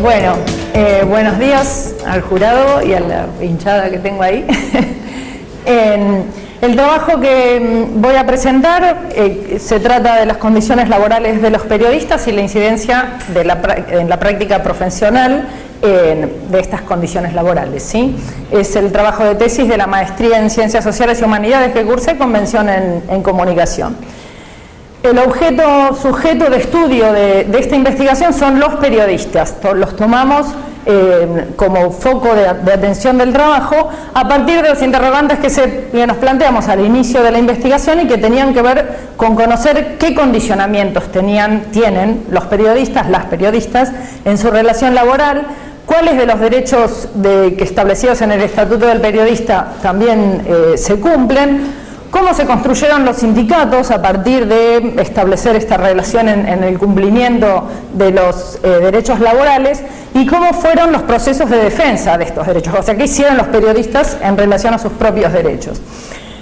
Bueno, buenos días al jurado y a la hinchada que tengo ahí. El trabajo que voy a presentar se trata de las condiciones laborales de los periodistas y la incidencia en la práctica profesional de estas condiciones laborales, ¿sí? Es el trabajo de tesis de la maestría en Ciencias Sociales y Humanidades que cursé con mención en Comunicación. El sujeto de estudio de esta investigación son los periodistas. Los tomamos como foco de atención del trabajo a partir de los interrogantes que nos planteamos al inicio de la investigación y que tenían que ver con conocer qué condicionamientos tienen los periodistas, las periodistas en su relación laboral, cuáles de los derechos que establecidos en el Estatuto del Periodista también se cumplen, cómo se construyeron los sindicatos a partir de establecer esta relación en el cumplimiento de los derechos laborales y cómo fueron los procesos de defensa de estos derechos, o sea, qué hicieron los periodistas en relación a sus propios derechos.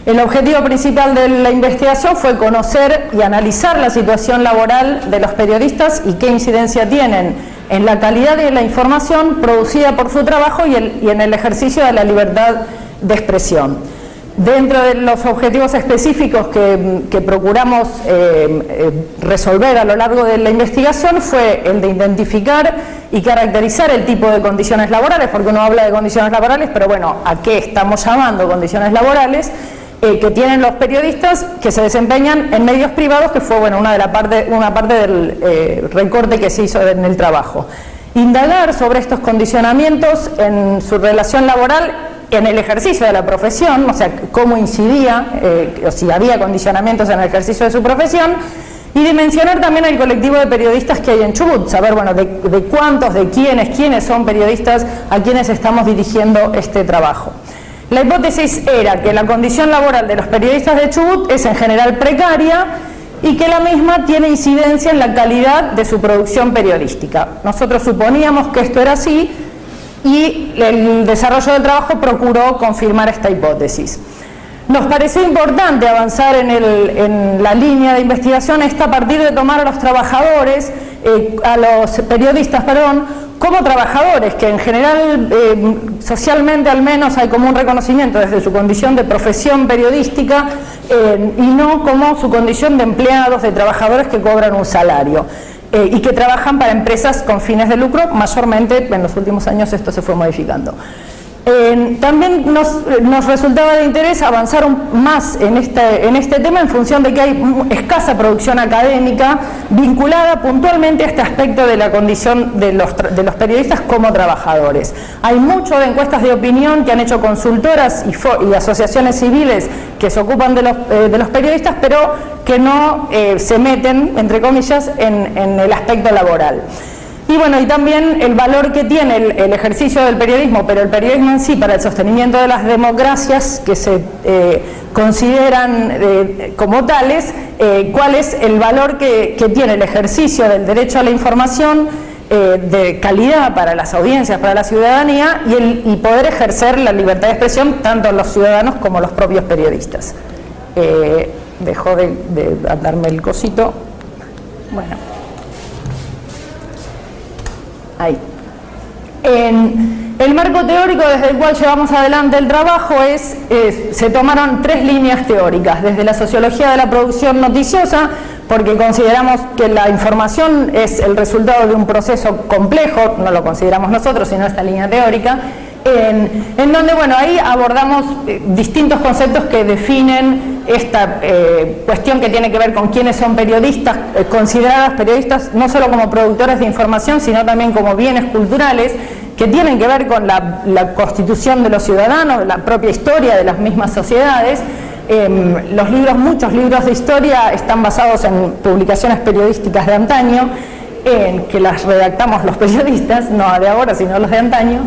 El objetivo principal de la investigación fue conocer y analizar la situación laboral de los periodistas y qué incidencia tienen en la calidad de la información producida por su trabajo y en el ejercicio de la libertad de expresión. Dentro de los objetivos específicos que procuramos resolver a lo largo de la investigación fue el de identificar y caracterizar el tipo de condiciones laborales, porque uno habla de condiciones laborales, pero bueno, ¿a qué estamos llamando condiciones laborales? Que tienen los periodistas que se desempeñan en medios privados, que fue una parte del recorte que se hizo en el trabajo. Indagar sobre estos condicionamientos en su relación laboral en el ejercicio de la profesión, o sea, cómo incidía, o si había condicionamientos en el ejercicio de su profesión, y dimensionar también el colectivo de periodistas que hay en Chubut, saber, de cuántos, de quiénes son periodistas, a quienes estamos dirigiendo este trabajo. La hipótesis era que la condición laboral de los periodistas de Chubut es en general precaria y que la misma tiene incidencia en la calidad de su producción periodística. Nosotros suponíamos que esto era así, y el desarrollo del trabajo procuró confirmar esta hipótesis. Nos pareció importante avanzar en la línea de investigación a partir de tomar a los trabajadores, a los periodistas, como trabajadores, que en general, socialmente al menos, hay como un reconocimiento desde su condición de profesión periodística y no como su condición de empleados, de trabajadores que cobran un salario. Y que trabajan para empresas con fines de lucro, mayormente en los últimos años esto se fue modificando. También nos resultaba de interés avanzar más en este tema en función de que hay escasa producción académica vinculada puntualmente a este aspecto de la condición de los periodistas como trabajadores. Hay mucho de encuestas de opinión que han hecho consultoras y asociaciones civiles que se ocupan de los periodistas, pero que no se meten, entre comillas, en el aspecto laboral. Y también el valor que tiene el ejercicio del periodismo, pero el periodismo en sí para el sostenimiento de las democracias que se consideran como tales, cuál es el valor que tiene el ejercicio del derecho a la información de calidad para las audiencias, para la ciudadanía y poder ejercer la libertad de expresión tanto los ciudadanos como los propios periodistas. Dejó de darme el cosito. Bueno. Ahí. El marco teórico desde el cual llevamos adelante el trabajo se tomaron 3 líneas teóricas, desde la sociología de la producción noticiosa, porque consideramos que la información es el resultado de un proceso complejo, no lo consideramos nosotros, sino esta línea teórica, en donde, ahí abordamos distintos conceptos que definen esta cuestión que tiene que ver con quiénes son periodistas, consideradas periodistas no solo como productores de información, sino también como bienes culturales, que tienen que ver con la constitución de los ciudadanos, la propia historia de las mismas sociedades. Muchos libros de historia están basados en publicaciones periodísticas de antaño, que las redactamos los periodistas, no de ahora, sino los de antaño.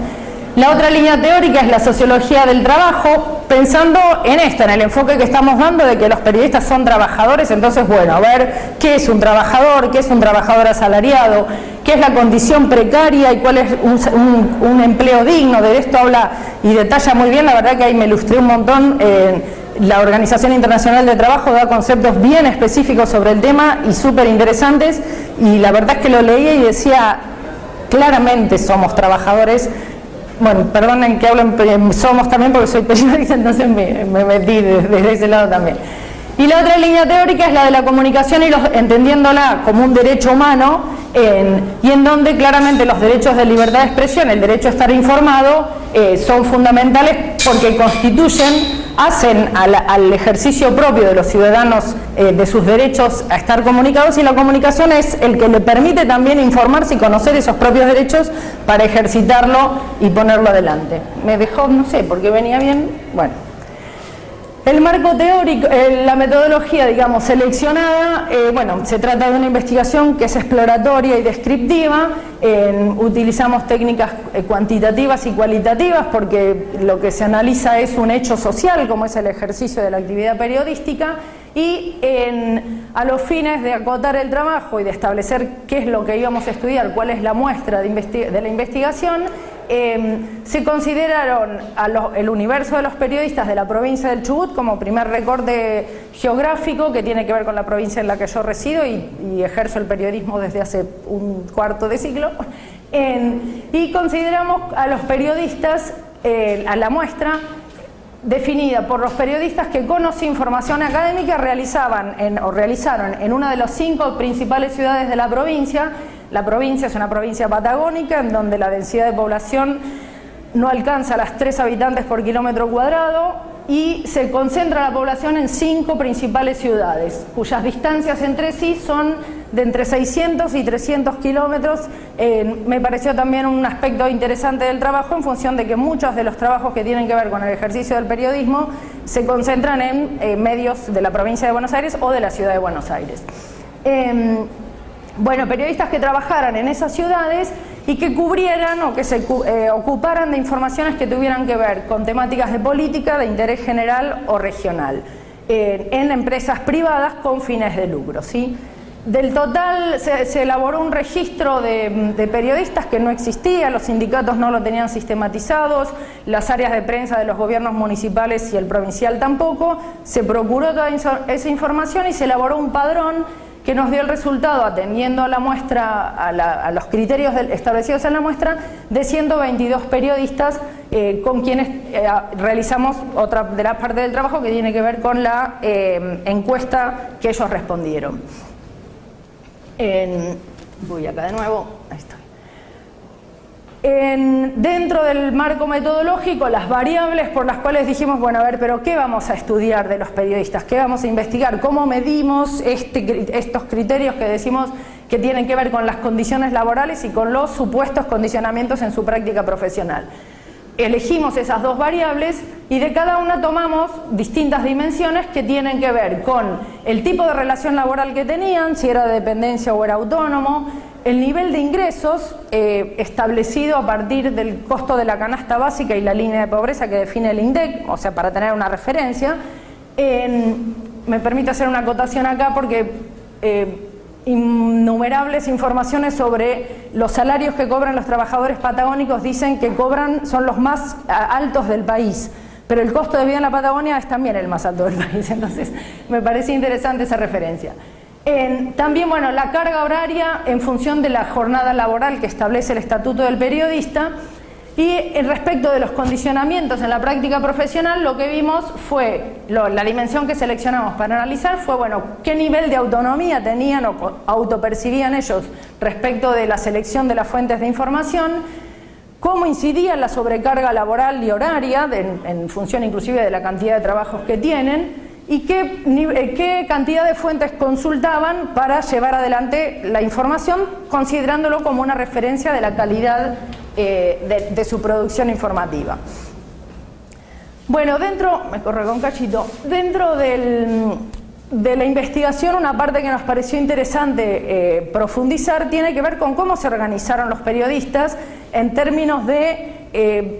La otra línea teórica es la sociología del trabajo, pensando en el enfoque que estamos dando de que los periodistas son trabajadores. Entonces, a ver qué es un trabajador, qué es un trabajador asalariado, qué es la condición precaria y cuál es un empleo digno. De esto habla y detalla muy bien, la verdad que ahí me ilustré un montón. La Organización Internacional de Trabajo da conceptos bien específicos sobre el tema y súper interesantes, y la verdad es que lo leía y decía, claramente somos trabajadores. Bueno, perdonen que hablen somos también porque soy periodista, entonces me metí desde ese lado también. Y la otra línea teórica es la de la comunicación y entendiéndola como un derecho humano, y en donde claramente los derechos de libertad de expresión, el derecho a estar informado, son fundamentales porque hacen al ejercicio propio de los ciudadanos de sus derechos a estar comunicados, y la comunicación es el que le permite también informarse y conocer esos propios derechos para ejercitarlo y ponerlo adelante. Me dejó, no sé, porque venía bien, bueno. El marco teórico, la metodología, digamos, seleccionada, bueno, se trata de una investigación que es exploratoria y descriptiva. Utilizamos técnicas cuantitativas y cualitativas porque lo que se analiza es un hecho social, como es el ejercicio de la actividad periodística, y a los fines de acotar el trabajo y de establecer qué es lo que íbamos a estudiar, cuál es la muestra de la investigación, se consideraron el universo de los periodistas de la provincia del Chubut como primer recorte geográfico, que tiene que ver con la provincia en la que yo resido y ejerzo el periodismo desde hace un cuarto de siglo, y consideramos a los periodistas, a la muestra definida por los periodistas que con o sin formación académica realizaron en una de las 5 principales ciudades de la provincia. La provincia es una provincia patagónica en donde la densidad de población no alcanza las 3 habitantes por kilómetro cuadrado, y se concentra la población en 5 principales ciudades, cuyas distancias entre sí son de entre 600 y 300 kilómetros. Me pareció también un aspecto interesante del trabajo, en función de que muchos de los trabajos que tienen que ver con el ejercicio del periodismo se concentran en medios de la provincia de Buenos Aires o de la ciudad de Buenos Aires. Bueno, periodistas que trabajaran en esas ciudades y que cubrieran o que se ocuparan de informaciones que tuvieran que ver con temáticas de política, de interés general o regional, en empresas privadas con fines de lucro, ¿sí? Del total se elaboró un registro de periodistas que no existía, los sindicatos no lo tenían sistematizados, las áreas de prensa de los gobiernos municipales y el provincial tampoco. Se procuró toda esa información y se elaboró un padrón que nos dio el resultado, atendiendo a la muestra, a los criterios establecidos en la muestra, de 122 periodistas con quienes realizamos otra de las partes del trabajo que tiene que ver con la encuesta que ellos respondieron. Voy acá de nuevo, ahí estoy. Dentro del marco metodológico, las variables por las cuales dijimos, bueno, a ver, pero ¿qué vamos a estudiar de los periodistas? ¿Qué vamos a investigar? ¿Cómo medimos estos criterios que decimos que tienen que ver con las condiciones laborales y con los supuestos condicionamientos en su práctica profesional? Elegimos esas 2 variables y de cada una tomamos distintas dimensiones que tienen que ver con el tipo de relación laboral que tenían, si era de dependencia o era autónomo, el nivel de ingresos establecido a partir del costo de la canasta básica y la línea de pobreza que define el INDEC, o sea, para tener una referencia. Me permito hacer una acotación acá porque innumerables informaciones sobre los salarios que cobran los trabajadores patagónicos dicen que son los más altos del país, pero el costo de vida en la Patagonia es también el más alto del país, entonces me parece interesante esa referencia. También, bueno, la carga horaria en función de la jornada laboral que establece el Estatuto del Periodista. Y respecto de los condicionamientos en la práctica profesional, lo que vimos fue, la dimensión que seleccionamos para analizar fue, bueno, qué nivel de autonomía tenían o autopercibían ellos respecto de la selección de las fuentes de información, cómo incidía la sobrecarga laboral y horaria, en función inclusive de la cantidad de trabajos que tienen, y qué cantidad de fuentes consultaban para llevar adelante la información, considerándolo como una referencia de la calidad de su producción informativa. Bueno, me corro un cachito, dentro de la investigación, una parte que nos pareció interesante profundizar tiene que ver con cómo se organizaron los periodistas en términos de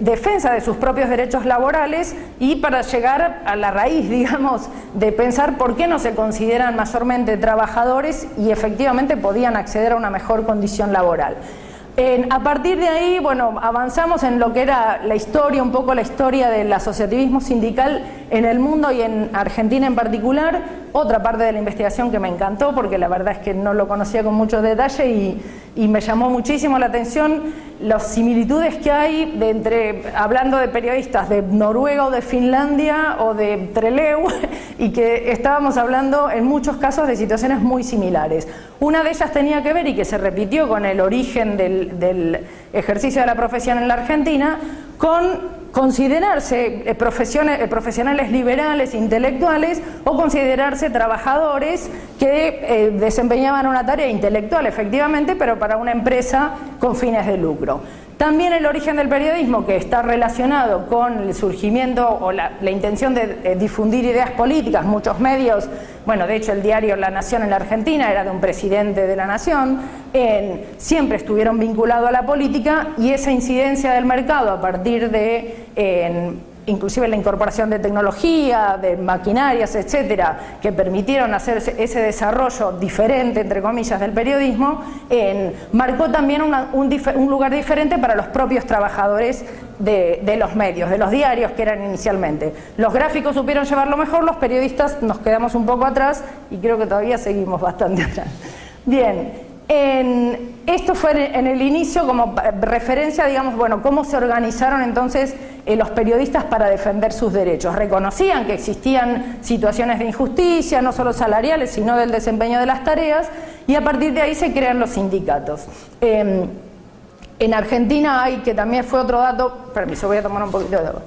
defensa de sus propios derechos laborales, y para llegar a la raíz, digamos, de pensar por qué no se consideran mayormente trabajadores y efectivamente podían acceder a una mejor condición laboral. A partir de ahí, bueno, avanzamos en lo que era la historia, un poco la historia del asociativismo sindical en el mundo y en Argentina en particular. Otra parte de la investigación que me encantó, porque la verdad es que no lo conocía con mucho detalle y me llamó muchísimo la atención las similitudes que hay hablando de periodistas de Noruega o de Finlandia o de Trelew, y que estábamos hablando en muchos casos de situaciones muy similares. Una de ellas tenía que ver, y que se repitió con el origen del ejercicio de la profesión en la Argentina, con considerarse profesionales liberales, intelectuales, o considerarse trabajadores que desempeñaban una tarea intelectual, efectivamente, pero para una empresa con fines de lucro. También el origen del periodismo, que está relacionado con el surgimiento o la intención de difundir ideas políticas. Muchos medios, bueno, de hecho el diario La Nación en la Argentina era de un presidente de la Nación, siempre estuvieron vinculados a la política, y esa incidencia del mercado a partir de inclusive la incorporación de tecnología, de maquinarias, etcétera, que permitieron hacer ese desarrollo diferente, entre comillas, del periodismo, marcó también un lugar diferente para los propios trabajadores de los medios, de los diarios que eran inicialmente. Los gráficos supieron llevarlo mejor, los periodistas nos quedamos un poco atrás, y creo que todavía seguimos bastante atrás. Bien. Esto fue en el inicio como referencia, digamos, bueno, cómo se organizaron entonces los periodistas para defender sus derechos. Reconocían que existían situaciones de injusticia, no solo salariales, sino del desempeño de las tareas, y a partir de ahí se crean los sindicatos. En Argentina hay, que también fue otro dato, permiso, voy a tomar un poquito de agua.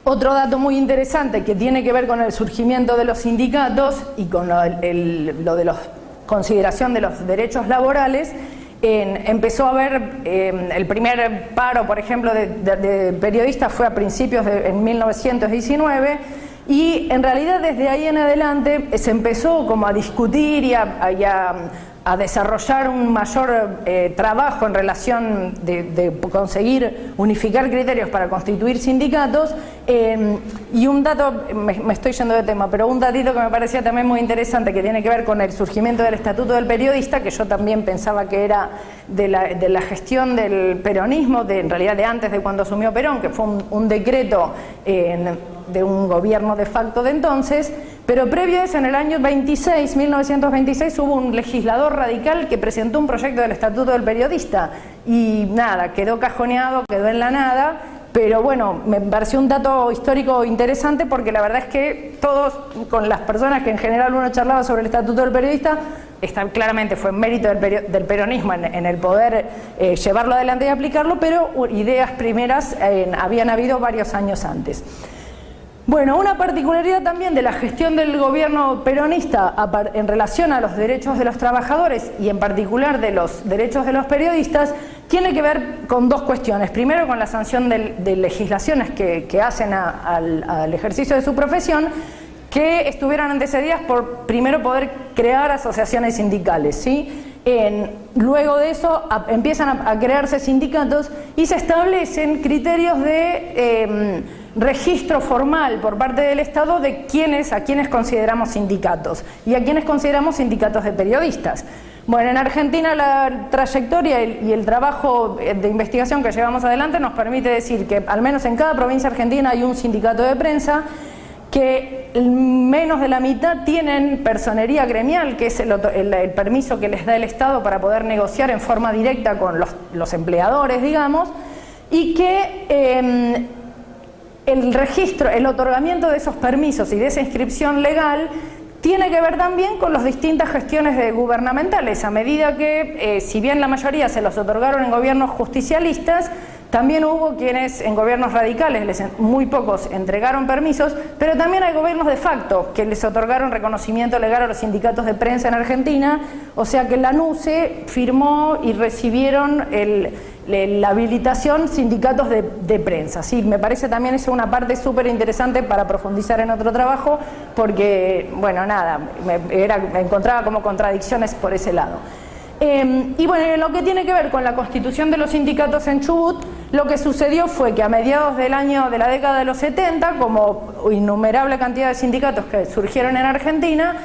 Otro dato muy interesante que tiene que ver con el surgimiento de los sindicatos y con lo de la consideración de los derechos laborales, empezó a haber el primer paro, por ejemplo, de periodistas fue a principios en 1919, y en realidad desde ahí en adelante se empezó como a discutir y a desarrollar un mayor trabajo en relación de conseguir unificar criterios para constituir sindicatos. Y un dato, me estoy yendo de tema, pero un datito que me parecía también muy interesante, que tiene que ver con el surgimiento del Estatuto del Periodista, que yo también pensaba que era de la gestión del peronismo, en realidad de antes de cuando asumió Perón, que fue un decreto de un gobierno de facto de entonces. Pero previo a eso, en el año 1926, hubo un legislador radical que presentó un proyecto del Estatuto del Periodista, y nada, quedó cajoneado, quedó en la nada. Pero bueno, me pareció un dato histórico interesante, porque la verdad es que todos, con las personas que en general uno charlaba sobre el Estatuto del Periodista, claramente fue mérito del peronismo en el poder llevarlo adelante y aplicarlo, pero ideas primeras habían habido varios años antes. Bueno, una particularidad también de la gestión del gobierno peronista en relación a los derechos de los trabajadores, y en particular de los derechos de los periodistas, tiene que ver con dos cuestiones. Primero, con la sanción de legislaciones que hacen al ejercicio de su profesión, que estuvieran antecedidas por, primero, poder crear asociaciones sindicales, ¿sí? Luego de eso empiezan a crearse sindicatos y se establecen criterios de registro formal por parte del Estado de a quienes consideramos sindicatos y a quienes consideramos sindicatos de periodistas. Bueno, en Argentina la trayectoria y el trabajo de investigación que llevamos adelante nos permite decir que al menos en cada provincia argentina hay un sindicato de prensa, que menos de la mitad tienen personería gremial, que es el permiso que les da el Estado para poder negociar en forma directa con los empleadores, digamos, y que el registro, el otorgamiento de esos permisos y de esa inscripción legal tiene que ver también con las distintas gestiones gubernamentales, a medida que, si bien la mayoría se los otorgaron en gobiernos justicialistas, también hubo quienes en gobiernos radicales, muy pocos, entregaron permisos, pero también hay gobiernos de facto que les otorgaron reconocimiento legal a los sindicatos de prensa en Argentina, o sea que la NUCE firmó y recibieron la habilitación sindicatos de prensa. Sí, me parece también eso una parte súper interesante para profundizar en otro trabajo, porque, bueno, nada, me encontraba como contradicciones por ese lado. Y bueno, en lo que tiene que ver con la constitución de los sindicatos en Chubut, lo que sucedió fue que a mediados de la década de los 70, como innumerable cantidad de sindicatos que surgieron en Argentina,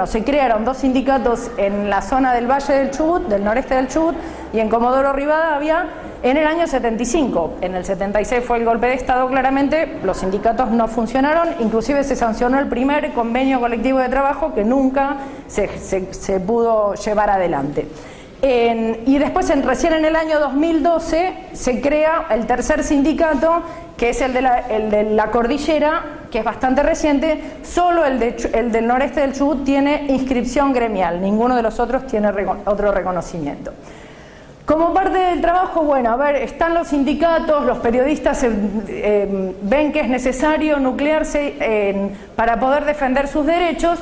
se crearon dos sindicatos en la zona del Valle del Chubut, del noreste del Chubut, y en Comodoro Rivadavia en el año 75. En el 76 fue el golpe de Estado, claramente, los sindicatos no funcionaron, inclusive se sancionó el primer convenio colectivo de trabajo que nunca se pudo llevar adelante. Y después, recién en el año 2012, se crea el tercer sindicato, que es el de la Cordillera, que es bastante reciente. Solo el del noreste del Chubut tiene inscripción gremial, ninguno de los otros tiene otro reconocimiento. Como parte del trabajo, bueno, a ver, están los sindicatos, los periodistas ven que es necesario nuclearse para poder defender sus derechos.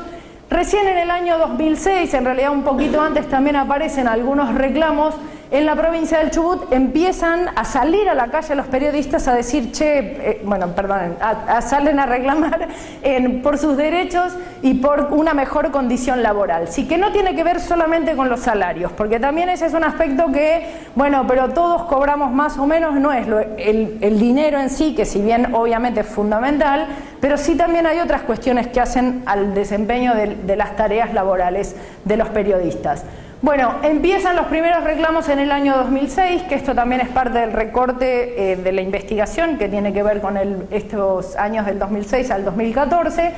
Recién en el año 2006, en realidad un poquito antes, también aparecen algunos reclamos. En la provincia del Chubut empiezan a salir a la calle los periodistas a decir, salen a reclamar por sus derechos y por una mejor condición laboral. Sí, que no tiene que ver solamente con los salarios, porque también ese es un aspecto que, bueno, pero todos cobramos más o menos, no es el dinero en sí, que si bien obviamente es fundamental, pero sí también hay otras cuestiones que hacen al desempeño de las tareas laborales de los periodistas. Bueno, empiezan los primeros reclamos en el año 2006, que esto también es parte del recorte de la investigación, que tiene que ver con estos años del 2006 al 2014.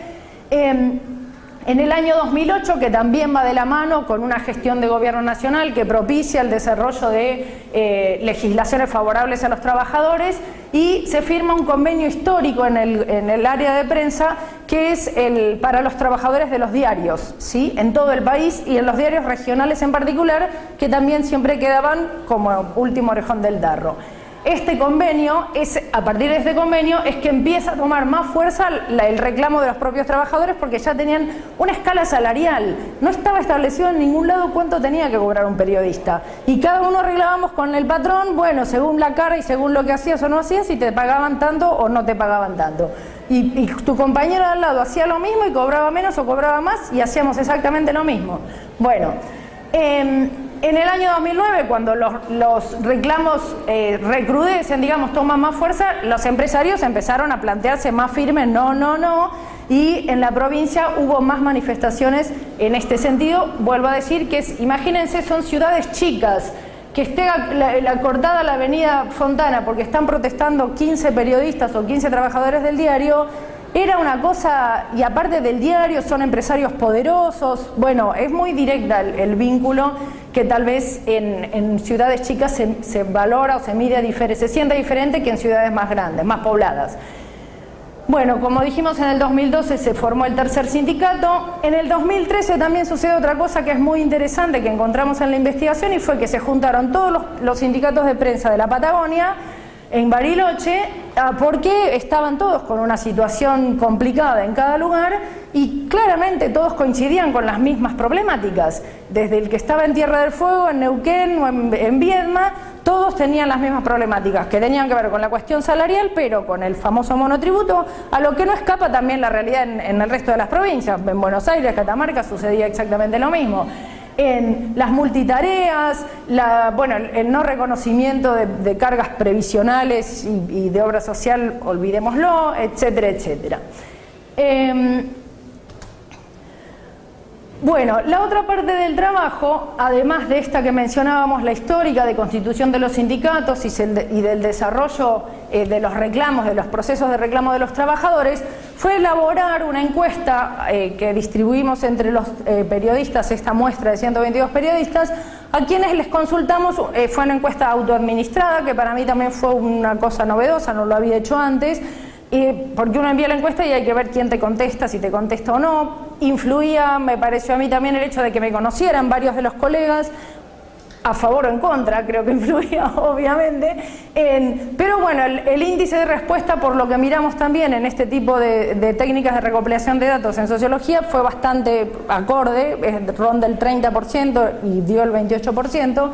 En el año 2008, que también va de la mano con una gestión de gobierno nacional que propicia el desarrollo de legislaciones favorables a los trabajadores, y se firma un convenio histórico en el área de prensa, que es para los trabajadores de los diarios, ¿sí?, en todo el país, y en los diarios regionales en particular, que también siempre quedaban como último orejón del tarro. Este convenio, a partir de este convenio es que empieza a tomar más fuerza el reclamo de los propios trabajadores, porque ya tenían una escala salarial. No estaba establecido en ningún lado cuánto tenía que cobrar un periodista. Y cada uno arreglábamos con el patrón, bueno, según la cara y según lo que hacías o no hacías, si te pagaban tanto o no te pagaban tanto. Y tu compañero de al lado hacía lo mismo y cobraba menos o cobraba más, y hacíamos exactamente lo mismo. Bueno, en el año 2009, cuando los reclamos recrudecen, digamos, toman más fuerza, los empresarios empezaron a plantearse más firmes, no, y en la provincia hubo más manifestaciones en este sentido. Vuelvo a decir que imagínense, son ciudades chicas, que esté cortada la avenida Fontana porque están protestando 15 periodistas o 15 trabajadores del diario. Era una cosa, y aparte del diario, son empresarios poderosos. Bueno, es muy directa el vínculo, que tal vez en ciudades chicas se valora o se mide diferente, se siente diferente que en ciudades más grandes, más pobladas. Bueno, como dijimos, en el 2012 se formó el tercer sindicato. En el 2013 también sucede otra cosa que es muy interesante, que encontramos en la investigación, y fue que se juntaron todos los sindicatos de prensa de la Patagonia en Bariloche, porque estaban todos con una situación complicada en cada lugar, y claramente todos coincidían con las mismas problemáticas. Desde el que estaba en Tierra del Fuego, en Neuquén o en Viedma, todos tenían las mismas problemáticas, que tenían que ver con la cuestión salarial, pero con el famoso monotributo, a lo que no escapa también la realidad en el resto de las provincias. En Buenos Aires, Catamarca, sucedía exactamente lo mismo. En las multitareas, el no reconocimiento de cargas previsionales y de obra social, olvidémoslo, etcétera, etcétera. Bueno, la otra parte del trabajo, además de esta que mencionábamos, la histórica de constitución de los sindicatos y del desarrollo de los reclamos, de los procesos de reclamo de los trabajadores, fue elaborar una encuesta que distribuimos entre los periodistas, esta muestra de 122 periodistas, a quienes les consultamos. Fue una encuesta autoadministrada, que para mí también fue una cosa novedosa, no lo había hecho antes, porque uno envía la encuesta y hay que ver quién te contesta, si te contesta o no. Influía, me pareció a mí también, el hecho de que me conocieran varios de los colegas, a favor o en contra, creo que influía obviamente, pero bueno, el índice de respuesta, por lo que miramos también en este tipo de técnicas de recopilación de datos en sociología, fue bastante acorde, ronda el 30% y dio el 28%.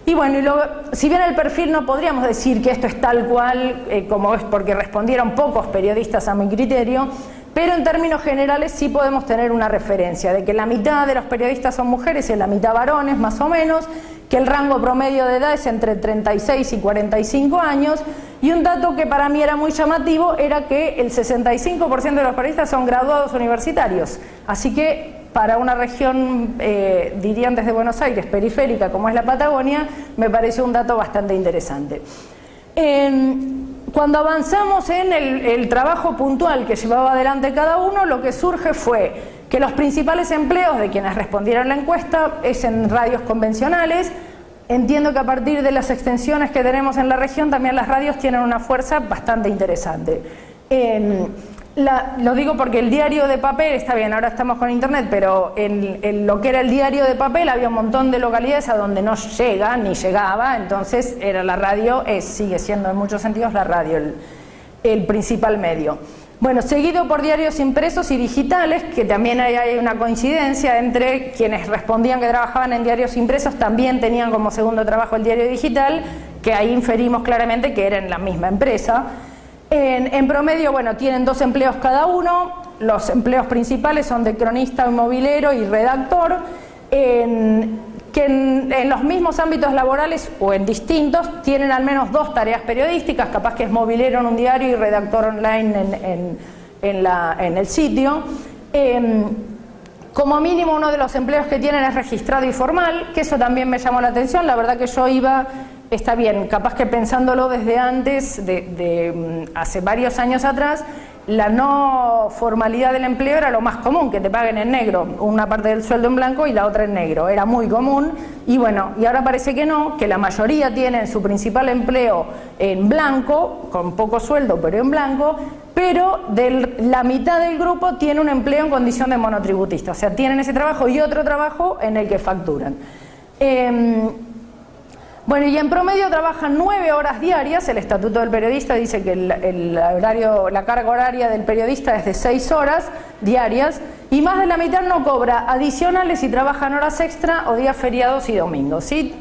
Y bueno, si bien el perfil no podríamos decir que esto es tal cual como es, porque respondieron pocos periodistas a mi criterio, pero en términos generales sí podemos tener una referencia de que la mitad de los periodistas son mujeres y la mitad varones, más o menos, que el rango promedio de edad es entre 36 y 45 años, Y un dato que para mí era muy llamativo era que el 65% de los periodistas son graduados universitarios. Así que para una región, dirían desde Buenos Aires, periférica como es la Patagonia, me pareció un dato bastante interesante. Cuando avanzamos en el trabajo puntual que llevaba adelante cada uno, lo que surge fue que los principales empleos de quienes respondieron a la encuesta es en radios convencionales. Entiendo que a partir de las extensiones que tenemos en la región también las radios tienen una fuerza bastante interesante. Lo digo porque el diario de papel, está bien, ahora estamos con internet, pero en lo que era el diario de papel había un montón de localidades a donde no llega ni llegaba, entonces era la radio, sigue siendo en muchos sentidos la radio el principal medio. Bueno, seguido por diarios impresos y digitales, que también hay una coincidencia entre quienes respondían que trabajaban en diarios impresos, también tenían como segundo trabajo el diario digital, que ahí inferimos claramente que era en la misma empresa. En promedio, bueno, tienen 2 empleos cada uno, los empleos principales son de cronista, movilero y redactor, que en los mismos ámbitos laborales o en distintos tienen al menos 2 tareas periodísticas, capaz que es movilero en un diario y redactor online en el sitio. Como mínimo uno de los empleos que tienen es registrado y formal, que eso también me llamó la atención. La verdad que yo iba, está bien, capaz que pensándolo desde antes, hace varios años atrás, la no formalidad del empleo era lo más común, que te paguen en negro, una parte del sueldo en blanco y la otra en negro, era muy común. Y bueno, y ahora parece que no, que la mayoría tienen su principal empleo en blanco, con poco sueldo pero en blanco, pero la mitad del grupo tiene un empleo en condición de monotributista, o sea, tienen ese trabajo y otro trabajo en el que facturan. Bueno, y en promedio trabajan 9 horas diarias. El Estatuto del Periodista dice que la carga horaria del periodista es de 6 horas diarias y más de la mitad no cobra adicionales si trabajan horas extra o días feriados y domingos. ¿Sí?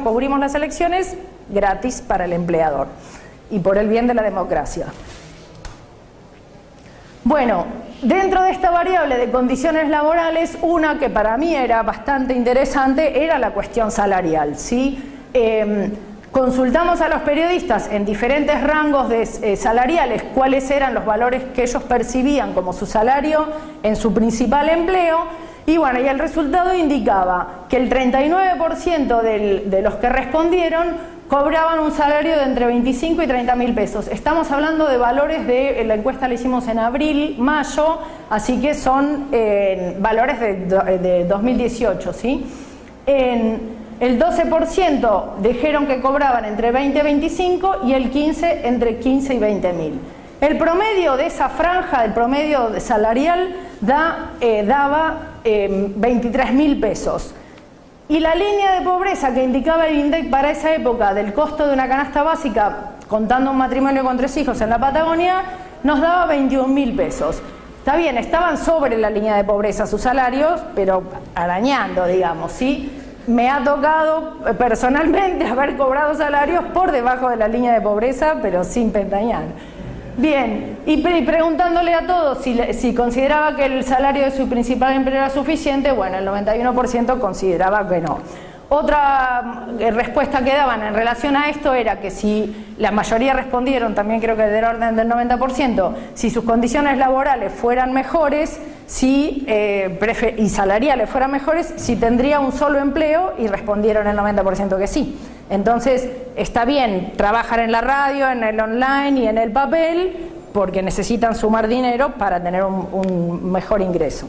Cubrimos las elecciones gratis para el empleador y por el bien de la democracia. Bueno, dentro de esta variable de condiciones laborales, una que para mí era bastante interesante era la cuestión salarial, ¿sí? Consultamos a los periodistas en diferentes rangos salariales cuáles eran los valores que ellos percibían como su salario en su principal empleo y bueno, y el resultado indicaba que el 39% de los que respondieron cobraban un salario de entre 25 y 30 mil pesos. Estamos hablando de valores la encuesta la hicimos en abril, mayo, así que son valores de 2018, ¿sí? El 12% dijeron que cobraban entre 20 y 25 y el 15% entre 15 y 20 mil. El promedio de esa franja, el promedio salarial, daba 23 mil pesos. Y la línea de pobreza que indicaba el INDEC para esa época del costo de una canasta básica, contando un matrimonio con 3 hijos en la Patagonia, nos daba 21 mil pesos. Está bien, estaban sobre la línea de pobreza sus salarios, pero arañando, digamos, ¿sí? Me ha tocado personalmente haber cobrado salarios por debajo de la línea de pobreza, pero sin pestañear. Bien, y preguntándole a todos si consideraba que el salario de su principal empleo era suficiente, bueno, el 91% consideraba que no. Otra respuesta que daban en relación a esto era que si la mayoría respondieron, también creo que del orden del 90%, si sus condiciones laborales fueran mejores y salariales fueran mejores, si tendría un solo empleo, y respondieron el 90% que sí. Entonces, está bien trabajar en la radio, en el online y en el papel, porque necesitan sumar dinero para tener un mejor ingreso.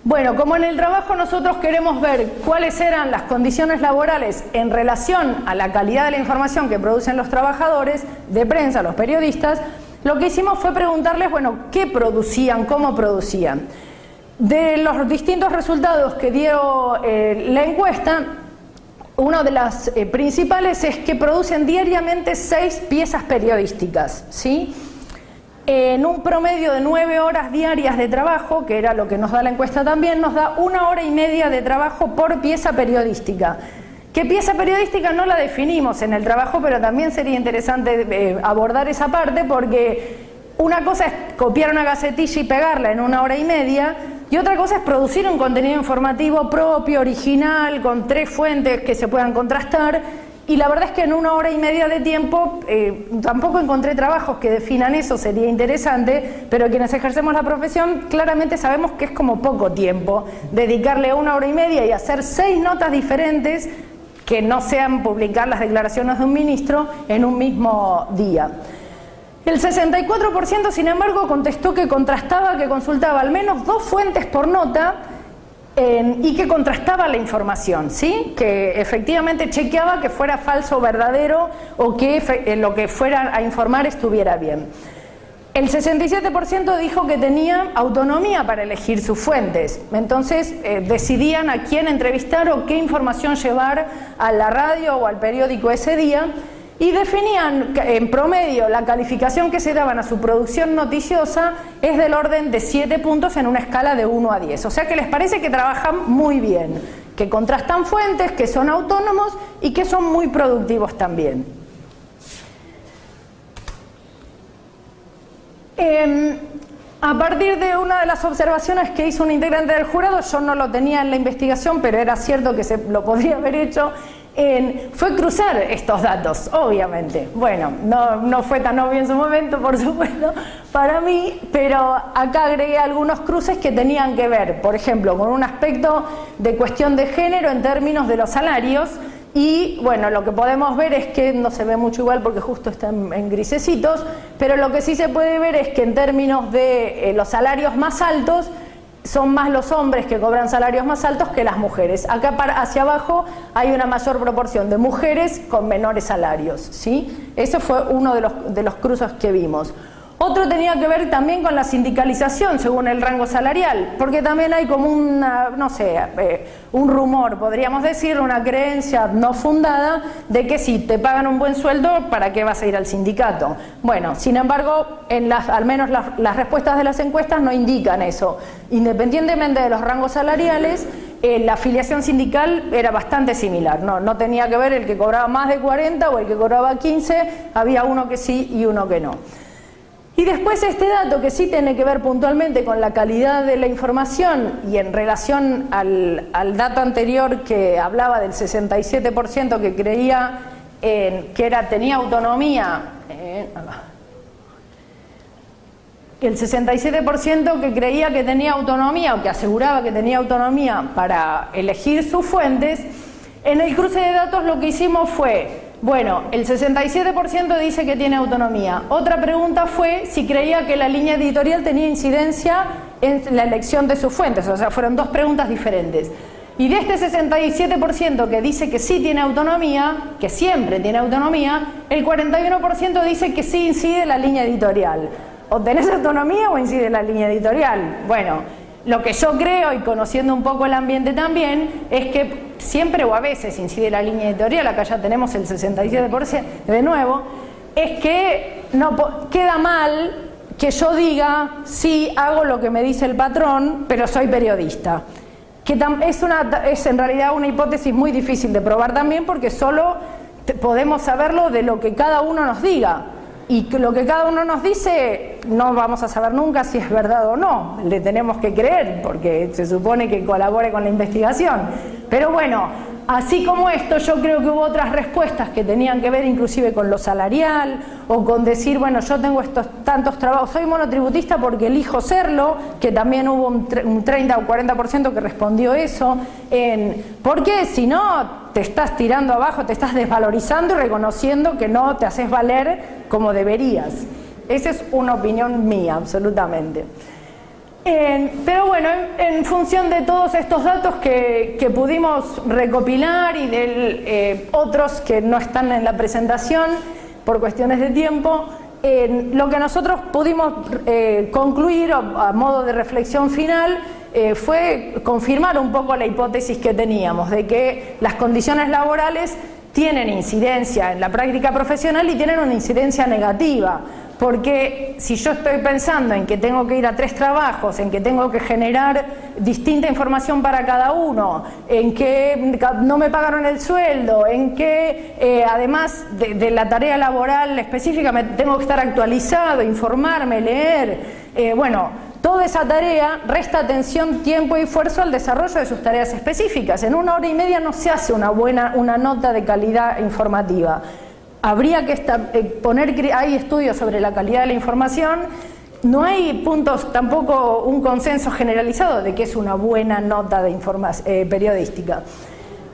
Bueno, como en el trabajo nosotros queremos ver cuáles eran las condiciones laborales en relación a la calidad de la información que producen los trabajadores de prensa, los periodistas, lo que hicimos fue preguntarles, bueno, ¿qué producían? ¿Cómo producían? De los distintos resultados que dio la encuesta, una de las principales es que producen diariamente 6 piezas periodísticas, ¿sí? En un promedio de 9 horas diarias de trabajo, que era lo que nos da la encuesta también, nos da 1 hora y media de trabajo por pieza periodística. ¿Qué pieza periodística? No la definimos en el trabajo, pero también sería interesante abordar esa parte, porque una cosa es copiar una gacetilla y pegarla en 1 hora y media, y otra cosa es producir un contenido informativo propio, original, con 3 fuentes que se puedan contrastar. Y la verdad es que en 1 hora y media de tiempo tampoco encontré trabajos que definan eso, sería interesante, pero quienes ejercemos la profesión claramente sabemos que es como poco tiempo dedicarle 1 hora y media y hacer 6 notas diferentes que no sean publicar las declaraciones de un ministro en un mismo día. El 64%, sin embargo, contestó que contrastaba, que consultaba al menos 2 fuentes por nota y que contrastaba la información, ¿sí? Que efectivamente chequeaba que fuera falso o verdadero o que lo que fuera a informar estuviera bien. El 67% dijo que tenía autonomía para elegir sus fuentes, entonces decidían a quién entrevistar o qué información llevar a la radio o al periódico ese día, y definían en promedio la calificación que se daban a su producción noticiosa es del orden de 7 puntos en una escala de 1 a 10. O sea que les parece que trabajan muy bien, que contrastan fuentes, que son autónomos y que son muy productivos también. A partir de una de las observaciones que hizo un integrante del jurado, yo no lo tenía en la investigación, pero era cierto que se lo podría haber hecho, fue cruzar estos datos, obviamente. Bueno, no fue tan obvio en su momento, por supuesto, para mí, pero acá agregué algunos cruces que tenían que ver, por ejemplo, con un aspecto de cuestión de género en términos de los salarios. Y bueno, lo que podemos ver es que no se ve mucho igual porque justo está en grisecitos, pero lo que sí se puede ver es que en términos de los salarios más altos, son más los hombres que cobran salarios más altos que las mujeres. Acá hacia abajo hay una mayor proporción de mujeres con menores salarios, ¿sí? Eso fue uno de los cruces que vimos. Otro tenía que ver también con la sindicalización según el rango salarial, porque también hay como una, no sé, un rumor, podríamos decir, una creencia no fundada de que si te pagan un buen sueldo, ¿para qué vas a ir al sindicato? Bueno, sin embargo, al menos las respuestas de las encuestas no indican eso. Independientemente de los rangos salariales, la afiliación sindical era bastante similar, no tenía que ver el que cobraba más de 40 o el que cobraba 15, había uno que sí y uno que no. Y después este dato que sí tiene que ver puntualmente con la calidad de la información y en relación al dato anterior que hablaba del 67% que creía que tenía autonomía, el 67% que creía que tenía autonomía o que aseguraba que tenía autonomía para elegir sus fuentes, en el cruce de datos lo que hicimos fue, bueno, el 67% dice que tiene autonomía. Otra pregunta fue si creía que la línea editorial tenía incidencia en la elección de sus fuentes, o sea, fueron 2 preguntas diferentes. Y de este 67% que dice que sí tiene autonomía, que siempre tiene autonomía, el 41% dice que sí incide la línea editorial. ¿O tenés autonomía o incide la línea editorial? Bueno, lo que yo creo, y conociendo un poco el ambiente también, es que siempre o a veces incide la línea editorial, acá ya tenemos el 67% de nuevo, es que no queda mal que yo diga, sí, hago lo que me dice el patrón, pero soy periodista. Que es en realidad una hipótesis muy difícil de probar también, porque solo podemos saberlo de lo que cada uno nos diga. Y lo que cada uno nos dice no vamos a saber nunca si es verdad o no, le tenemos que creer porque se supone que colabore con la investigación. Pero bueno, así como esto, yo creo que hubo otras respuestas que tenían que ver inclusive con lo salarial o con decir, bueno, yo tengo estos tantos trabajos, soy monotributista porque elijo serlo, que también hubo un 30 o 40% que respondió eso, porque si no te estás tirando abajo, te estás desvalorizando y reconociendo que no te haces valer como deberías. Esa es una opinión mía, absolutamente. Pero bueno, en función de todos estos datos que pudimos recopilar y de otros que no están en la presentación por cuestiones de tiempo, lo que nosotros pudimos concluir a modo de reflexión final fue confirmar un poco la hipótesis que teníamos de que las condiciones laborales tienen incidencia en la práctica profesional y tienen una incidencia negativa, porque si yo estoy pensando en que tengo que ir a 3 trabajos, en que tengo que generar distinta información para cada uno, en que no me pagaron el sueldo, en que además de la tarea laboral específica me tengo que estar actualizado, informarme, leer, bueno, toda esa tarea resta atención, tiempo y esfuerzo al desarrollo de sus tareas específicas. En 1 hora y media no se hace una nota de calidad informativa. Habría que hay estudios sobre la calidad de la información. No hay puntos, tampoco un consenso generalizado de que es una buena nota de periodística.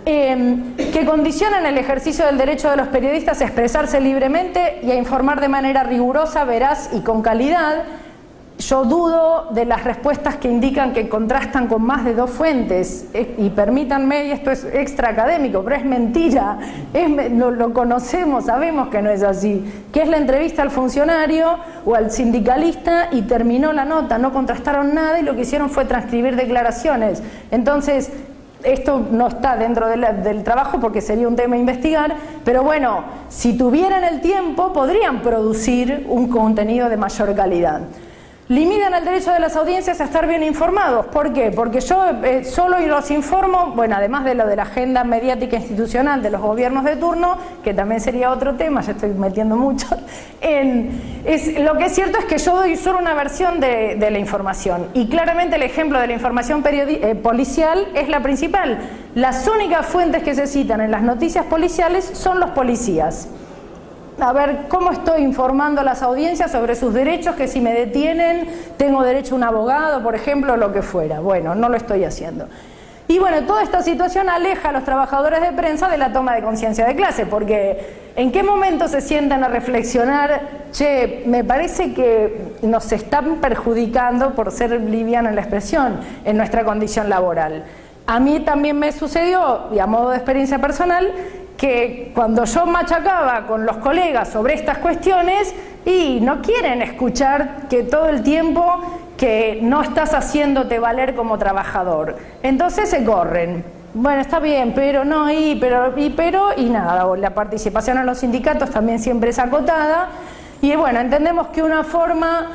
Que condicionan el ejercicio del derecho de los periodistas a expresarse libremente y a informar de manera rigurosa, veraz y con calidad. Yo dudo de las respuestas que indican que contrastan con más de 2 fuentes, y permítanme, y esto es extra académico, pero es mentira, lo conocemos, sabemos que no es así, que es la entrevista al funcionario o al sindicalista y terminó la nota, no contrastaron nada y lo que hicieron fue transcribir declaraciones. Entonces, esto no está dentro del trabajo porque sería un tema a investigar, pero bueno, si tuvieran el tiempo podrían producir un contenido de mayor calidad. Limitan el derecho de las audiencias a estar bien informados. ¿Por qué? Porque yo solo los informo, bueno, además de lo de la agenda mediática institucional de los gobiernos de turno, que también sería otro tema, ya estoy metiendo mucho, lo que es cierto es que yo doy solo una versión de la información, y claramente el ejemplo de la información policial es la principal. Las únicas fuentes que se citan en las noticias policiales son los policías. A ver, ¿cómo estoy informando a las audiencias sobre sus derechos? Que si me detienen, tengo derecho a un abogado, por ejemplo, lo que fuera. Bueno, no lo estoy haciendo. Y bueno, toda esta situación aleja a los trabajadores de prensa de la toma de conciencia de clase, porque ¿en qué momento se sientan a reflexionar? Che, me parece que nos están perjudicando, por ser liviana en la expresión, en nuestra condición laboral. A mí también me sucedió, y a modo de experiencia personal, que cuando yo machacaba con los colegas sobre estas cuestiones, y no quieren escuchar que todo el tiempo que no estás haciéndote valer como trabajador. Entonces se corren. Bueno, está bien, pero no, y nada. La participación en los sindicatos también siempre es acotada. Y bueno, entendemos que una forma,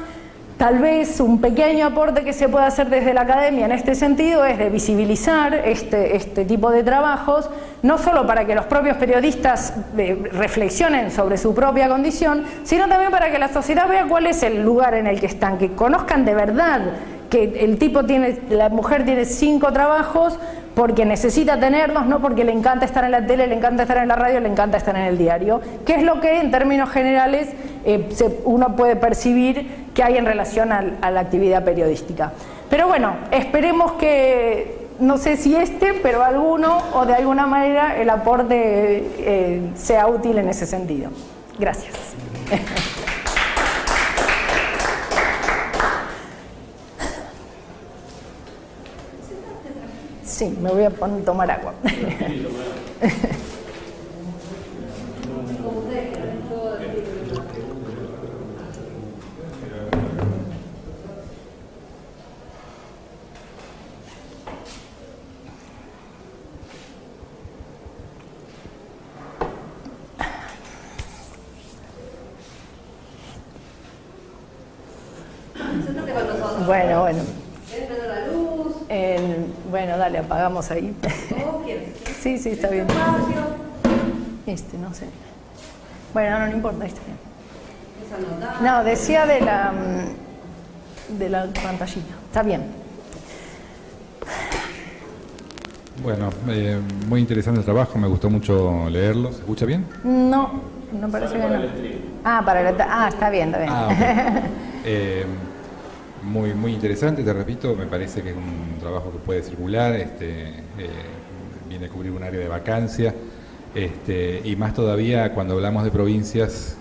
tal vez un pequeño aporte que se puede hacer desde la academia en este sentido es de visibilizar este tipo de trabajos, no solo para que los propios periodistas reflexionen sobre su propia condición, sino también para que la sociedad vea cuál es el lugar en el que están, que conozcan de verdad que la mujer tiene 5 trabajos porque necesita tenerlos, no porque le encanta estar en la tele, le encanta estar en la radio, le encanta estar en el diario, que es lo que en términos generales uno puede percibir que hay en relación a la actividad periodística. Pero bueno, esperemos que, no sé si pero alguno o de alguna manera el aporte sea útil en ese sentido. Gracias. Sí, me voy a tomar agua. Bueno. Bueno, dale, apagamos ahí. Sí, está bien. No sé. Bueno, no importa, está bien. No, decía de la pantallita. Está bien. Bueno, muy interesante el trabajo, me gustó mucho leerlo. ¿Se escucha bien? No parece que no. Está bien. Okay. Muy interesante, te repito, me parece que es un trabajo que puede circular, viene a cubrir un área de vacancia, y más todavía cuando hablamos de provincias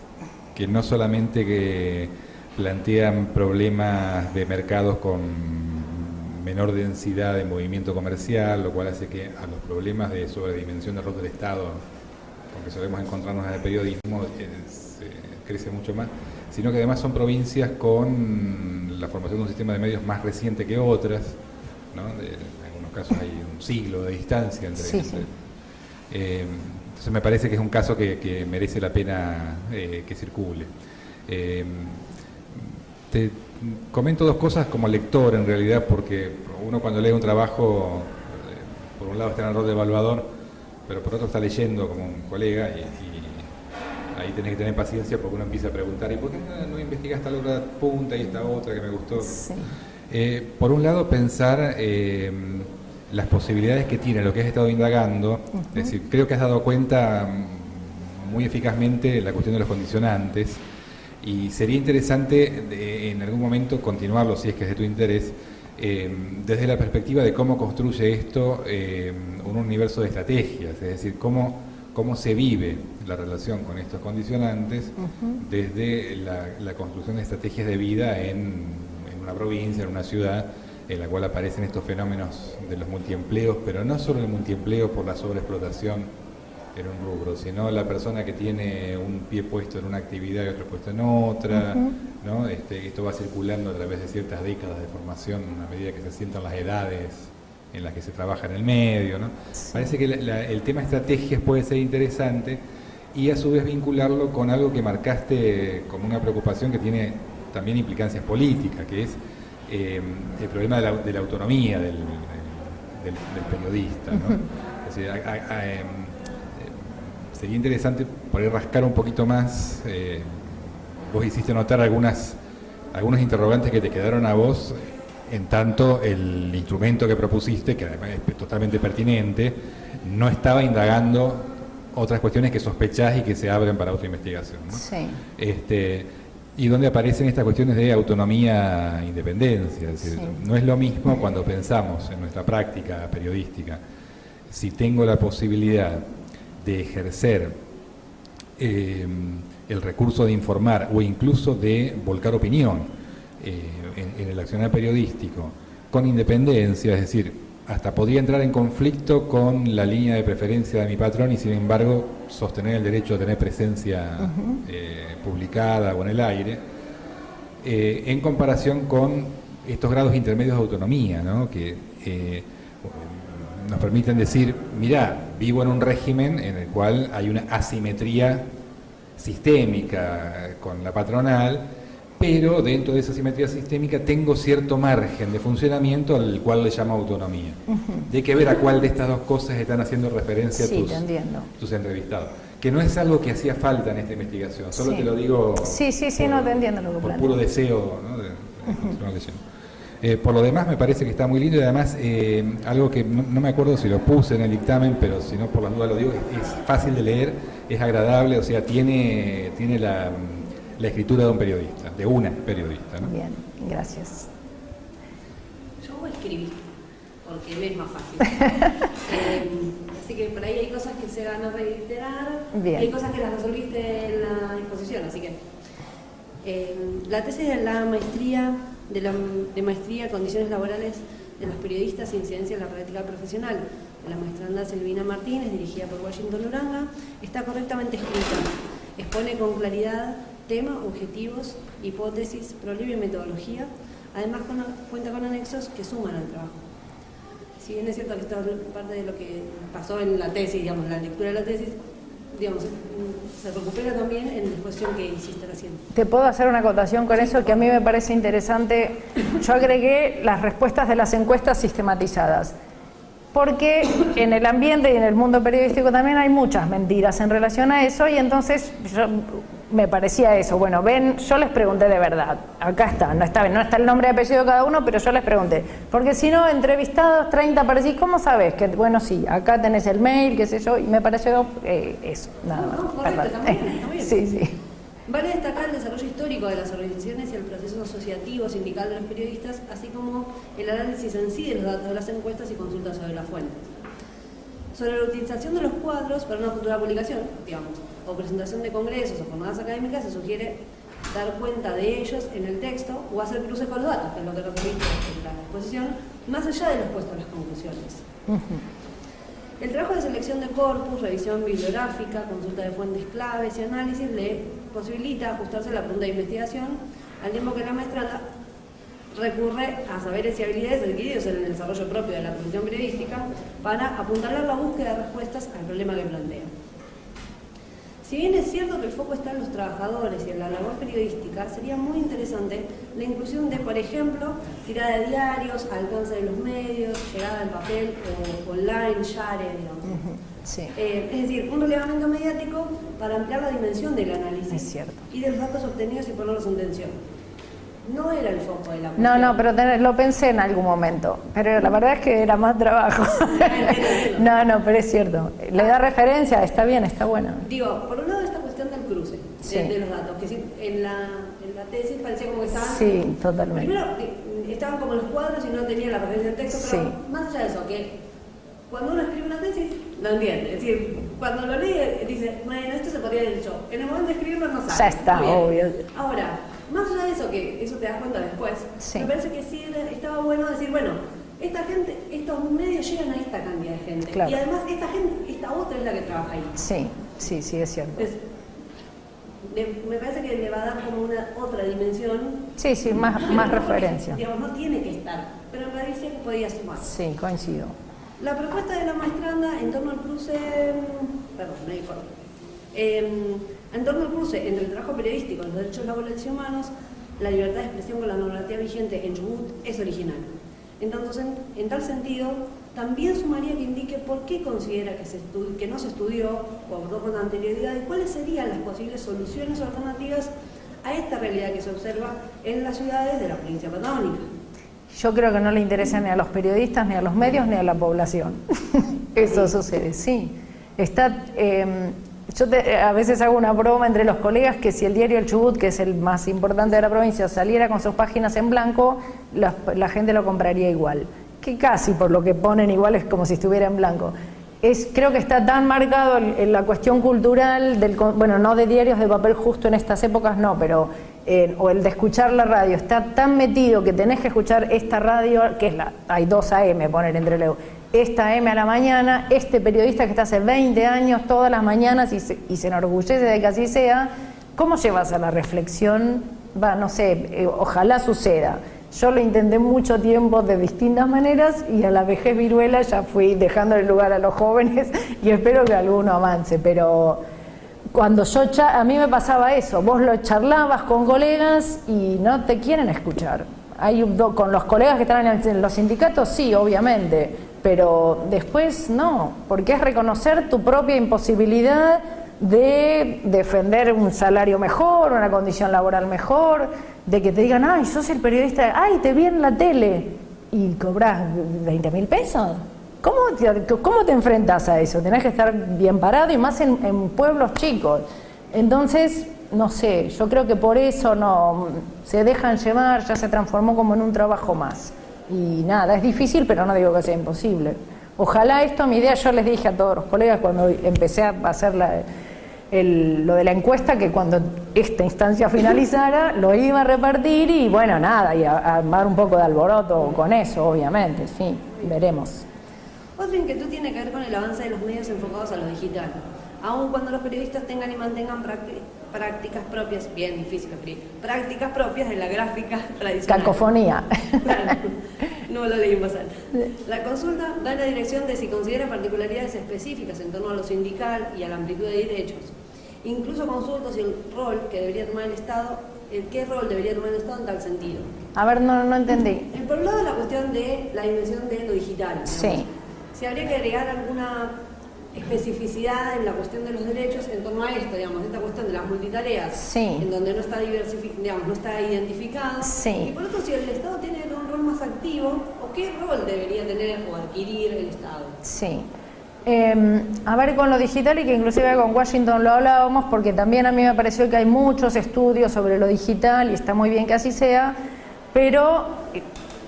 que no solamente que plantean problemas de mercados con menor densidad de movimiento comercial, lo cual hace que a los problemas de sobredimensión del rol del Estado, con que solemos encontrarnos en el periodismo, crece mucho más, sino que además son provincias con la formación de un sistema de medios más reciente que otras, ¿no? En algunos casos hay un siglo de distancia entre... Sí. Entonces me parece que es un caso que merece la pena que circule. Te comento 2 cosas como lector en realidad, porque uno cuando lee un trabajo, por un lado está en el rol de evaluador, pero por otro está leyendo como un colega y ahí tenés que tener paciencia porque uno empieza a preguntar, ¿y por qué no investigaste la otra punta y esta otra que me gustó? Sí. Por un lado, pensar las posibilidades que tiene lo que has estado indagando. Es decir, creo que has dado cuenta muy eficazmente de la cuestión de los condicionantes, y sería interesante en algún momento continuarlo, si es que es de tu interés, desde la perspectiva de cómo construye esto un universo de estrategias, es decir, cómo se vive la relación con estos condicionantes desde la construcción de estrategias de vida en una provincia, en una ciudad, en la cual aparecen estos fenómenos de los multiempleos, pero no solo el multiempleo por la sobreexplotación en un rubro, sino la persona que tiene un pie puesto en una actividad y otro puesto en otra, ¿no? Esto va circulando a través de ciertas décadas de formación a medida que se sientan las edades en las que se trabaja en el medio, ¿no? Sí. Parece que el tema estrategias puede ser interesante, y a su vez vincularlo con algo que marcaste como una preocupación que tiene también implicancias políticas, que es el problema de la autonomía del periodista, ¿no? Es decir, sería interesante poder rascar un poquito más. Vos hiciste notar algunos interrogantes que te quedaron a vos, en tanto el instrumento que propusiste, que además es totalmente pertinente, no estaba indagando otras cuestiones que sospechás y que se abren para otra investigación, ¿no? Sí. Y donde aparecen estas cuestiones de autonomía e independencia. Es decir, no es lo mismo cuando pensamos en nuestra práctica periodística, si tengo la posibilidad de ejercer el recurso de informar o incluso de volcar opinión en el accionar periodístico con independencia, es decir, hasta podría entrar en conflicto con la línea de preferencia de mi patrón y sin embargo sostener el derecho a tener presencia publicada o en el aire, en comparación con estos grados intermedios de autonomía, ¿no? Que nos permiten decir, mirá, vivo en un régimen en el cual hay una asimetría sistémica con la patronal, pero dentro de esa asimetría sistémica tengo cierto margen de funcionamiento al cual le llamo autonomía. Hay que ver a cuál de estas dos cosas están haciendo referencia tus entrevistados. Que no es algo que hacía falta en esta investigación, solo te lo digo no te entiendo lo que por puro deseo, ¿no? de continuar leyendo. Por lo demás me parece que está muy lindo, y además algo que no me acuerdo si lo puse en el dictamen, pero si no por las dudas lo digo, es fácil de leer, es agradable, o sea, tiene la escritura de un periodista, de una periodista, ¿no? Bien, gracias. Yo voy a escribir, porque me es más fácil. Así que por ahí hay cosas que se van a reiterar, hay cosas que las resolviste en la exposición, así que la tesis de la maestría de maestría Condiciones Laborales de los Periodistas e Incidencia en la Práctica Profesional de la maestranda Silvina Martínez, dirigida por Washington Uranga, está correctamente escrita. Expone con claridad tema, objetivos, hipótesis, problema y metodología. Además cuenta con anexos que suman al trabajo. Si bien es cierto que esto es parte de lo que pasó en la tesis, digamos, la lectura de la tesis, digamos, se recupera también en la exposición que hiciste recién. ¿Te puedo hacer una acotación con eso? Que a mí me parece interesante. Yo agregué las respuestas de las encuestas sistematizadas, porque en el ambiente y en el mundo periodístico también hay muchas mentiras en relación a eso, y entonces me parecía eso. Bueno, ven, yo les pregunté de verdad, acá está, no está el nombre y apellido de cada uno, pero yo les pregunté, porque si no, entrevistados 30 parecís, ¿cómo sabes? Que bueno, sí, acá tenés el mail, qué sé yo, y me pareció eso, nada más. Correcto, está bien. Sí. Vale destacar el desarrollo histórico de las organizaciones y el proceso asociativo sindical de los periodistas, así como el análisis en sí de los datos de las encuestas y consultas sobre las fuentes. Sobre la utilización de los cuadros para una futura publicación, digamos, o presentación de congresos o jornadas académicas, se sugiere dar cuenta de ellos en el texto o hacer cruces con los datos, que es lo que referiste en la exposición, más allá de lo expuesto en las conclusiones. El trabajo de selección de corpus, revisión bibliográfica, consulta de fuentes claves y análisis le posibilita ajustarse a la pregunta de investigación, al tiempo que la maestranda recurre a saberes y habilidades adquiridos en el desarrollo propio de la profesión periodística para apuntalar la búsqueda de respuestas al problema que plantea. Si bien es cierto que el foco está en los trabajadores y en la labor periodística, sería muy interesante la inclusión de, por ejemplo, tirada de diarios, alcance de los medios, llegada en papel o online, share, digamos. Sí. Es decir, un relevamiento mediático para ampliar la dimensión del análisis y de los datos obtenidos y ponerlos en tensión. no era el foco de la cuestión. No, pero lo pensé en algún momento, pero la verdad es que era más trabajo. No, pero es cierto. Le da referencia, está bien, está bueno. Digo, por un lado esta cuestión del cruce de los datos, que sí, en la tesis parecía como que estaban... Sí, totalmente. Primero, estaban como los cuadros y no tenían la referencia del texto, pero más allá de eso, que cuando uno escribe una tesis, lo entiende. Es decir, cuando lo lee, dice, bueno, esto se podría haber dicho. En el momento de escribirlo no sabe. Ya está, obvio. Ahora, más allá de eso, que eso te das cuenta después, me parece que sí estaba bueno decir, bueno, esta gente, estos medios llegan a esta cantidad de gente. Claro. Y además esta otra es la que trabaja ahí. Sí, es cierto. Me parece que le va a dar como una otra dimensión. Sí, más referencia. Digamos, no tiene que estar, pero me parecía que podía sumar. Sí, coincido. La propuesta de la maestranda en torno al cruce, en torno al cruce entre el trabajo periodístico, los derechos laborales y humanos, la libertad de expresión con la normativa vigente en Chubut es original. Entonces, en tal sentido, también sumaría que indique por qué considera que no se estudió o abordó con anterioridad y cuáles serían las posibles soluciones o alternativas a esta realidad que se observa en las ciudades de la provincia patagónica. Yo creo que no le interesa ni a los periodistas, ni a los medios, ni a la población. Eso sucede, sí. Yo a veces hago una broma entre los colegas que si el diario El Chubut, que es el más importante de la provincia, saliera con sus páginas en blanco, la gente lo compraría igual. Que casi por lo que ponen igual es como si estuviera en blanco. Creo que está tan marcado en la cuestión cultural, bueno, no de diarios de papel justo en estas épocas, no, pero o el de escuchar la radio, está tan metido que tenés que escuchar esta radio, que es hay 2 AM, poner entre luego, esta AM a la mañana, este periodista que está hace 20 años todas las mañanas y se enorgullece de que así sea. ¿Cómo llevas a la reflexión? No sé, ojalá suceda. Yo lo intenté mucho tiempo de distintas maneras y a la vejez viruela ya fui dejando el lugar a los jóvenes y espero que alguno avance, pero cuando a mí me pasaba eso, vos lo charlabas con colegas y no te quieren escuchar. Con los colegas que están en los sindicatos, sí, obviamente, pero después no, porque es reconocer tu propia imposibilidad de defender un salario mejor, una condición laboral mejor, de que te digan, ay, sos el periodista, ay, te vi en la tele y cobras 20.000 pesos. ¿Cómo te enfrentas a eso? Tenés que estar bien parado y más en pueblos chicos. Entonces, no sé, yo creo que por eso no se dejan llevar, ya se transformó como en un trabajo más. Y nada, es difícil, pero no digo que sea imposible. Ojalá mi idea, yo les dije a todos los colegas cuando empecé a hacer lo de la encuesta, que cuando esta instancia finalizara lo iba a repartir y bueno, nada, y a armar un poco de alboroto con eso, obviamente, sí, veremos. Otra inquietud tiene que ver con el avance de los medios enfocados a lo digital. Aun cuando los periodistas tengan y mantengan prácticas propias, bien difícil escribir, prácticas propias de la gráfica tradicional. Cacofonía. Claro, no lo leí en voz alta. La consulta da en la dirección de si considera particularidades específicas en torno a lo sindical y a la amplitud de derechos. Incluso consulto si el rol que debería tomar el Estado, qué rol debería tomar el Estado en tal sentido. A ver, no entendí. Por un lado, la cuestión de la dimensión de lo digital. Digamos. Sí. Si habría que agregar alguna especificidad en la cuestión de los derechos en torno a esto, digamos, esta cuestión de las multitareas, sí, en donde no está no está identificado. Sí. Y por otro, si el Estado tiene un rol más activo, o qué rol debería tener o adquirir el Estado. Sí. A ver, con lo digital, y que inclusive con Washington lo hablábamos, porque también a mí me pareció que hay muchos estudios sobre lo digital y está muy bien que así sea, pero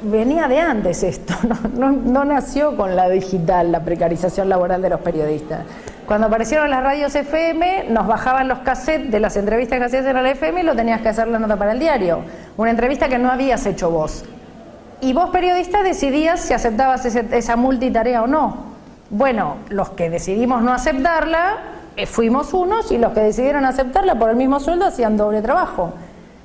venía de antes esto, no nació con la digital, la precarización laboral de los periodistas. Cuando aparecieron las radios FM, nos bajaban los cassettes de las entrevistas que hacías en la FM y lo tenías que hacer la nota para el diario. Una entrevista que no habías hecho vos. Y vos, periodista, decidías si aceptabas esa multitarea o no. Bueno, los que decidimos no aceptarla, fuimos unos, y los que decidieron aceptarla por el mismo sueldo hacían doble trabajo.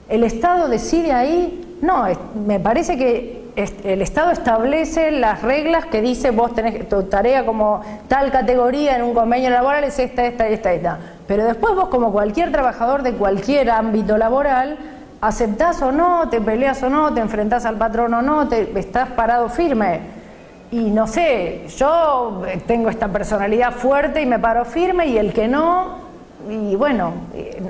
¿El Estado decide ahí? No, me parece que el Estado establece las reglas que dice vos tenés tu tarea como tal categoría en un convenio laboral es esta. Pero después vos, como cualquier trabajador de cualquier ámbito laboral, aceptás o no, te peleas o no, te enfrentás al patrón o no, estás parado firme. Y no sé, yo tengo esta personalidad fuerte y me paro firme, y el que no, y bueno,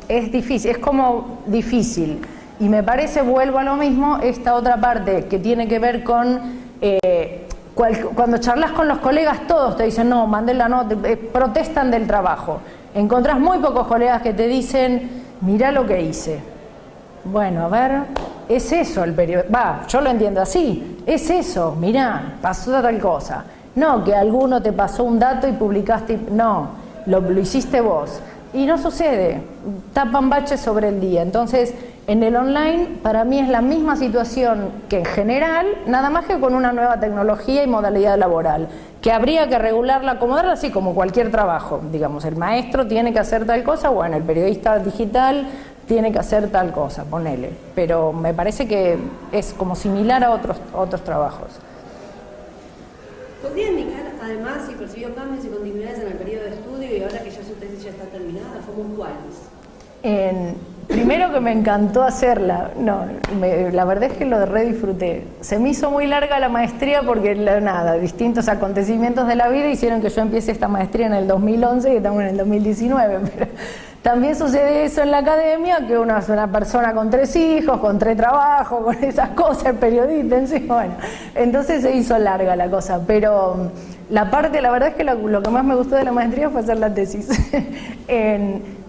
es difícil, es como difícil. Y me parece, vuelvo a lo mismo, esta otra parte que tiene que ver con... cuando charlas con los colegas, todos te dicen, no, Mandela no, protestan del trabajo. Encontrás muy pocos colegas que te dicen, mirá lo que hice. Bueno, a ver, es eso el periodismo. Va, yo lo entiendo así, es eso, mirá, pasó tal cosa. No, que alguno te pasó un dato y publicaste, no, lo hiciste vos. Y no sucede, tapan baches sobre el día. Entonces, en el online, para mí es la misma situación que en general, nada más que con una nueva tecnología y modalidad laboral, que habría que regularla, acomodarla así como cualquier trabajo. Digamos, el maestro tiene que hacer tal cosa, bueno, el periodista digital tiene que hacer tal cosa, ponele. Pero me parece que es como similar a otros trabajos. ¿Podría indicar, además, si percibió cambios y continuidades en el periodo de estudio y ahora que ya su tesis ya está terminada, como cuáles? Primero que me encantó hacerla, la verdad es que lo re disfruté. Se me hizo muy larga la maestría porque distintos acontecimientos de la vida hicieron que yo empiece esta maestría en el 2011 y estamos en el 2019, pero también sucede eso en la academia, que uno es una persona con 3 hijos, con 3 trabajos, con esas cosas, periodista en sí, bueno, entonces se hizo larga la cosa, pero la verdad es que lo que más me gustó de la maestría fue hacer la tesis.